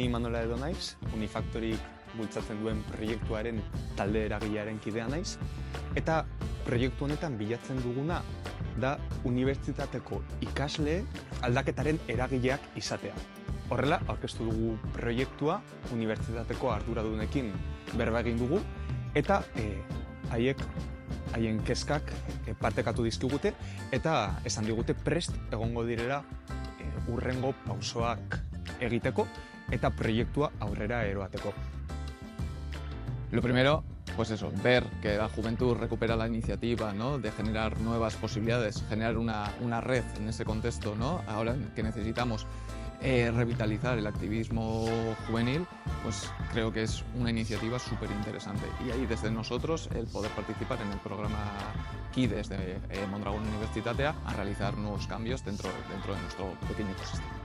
Ni Manola edo naiz, Unifactorik bultzatzen duen proiektuaren talde eragilearen kidea naiz, eta proiektu honetan bilatzen duguna da unibertsitateko ikasle aldaketaren eragileak izatea. Horrela, aurkeztu dugu proiektua unibertsitateko arduradunekin berba egin dugu, eta haien kezkak partekatu dizkigute, eta esan digute prest egongo direla hurrengo pausoak egiteko eta proiektua aurrera eroateko. Lo primero, pues eso, ver que la juventud recupera la iniciativa, ¿no? De generar nuevas posibilidades, generar una red en ese contexto, ¿no? Ahora que necesitamos revitalizar el activismo juvenil, pues creo que es una iniciativa súper interesante. Y ahí desde nosotros el poder participar en el programa KIDES de Mondragón Universitatea a realizar nuevos cambios dentro de nuestro pequeño ecosistema.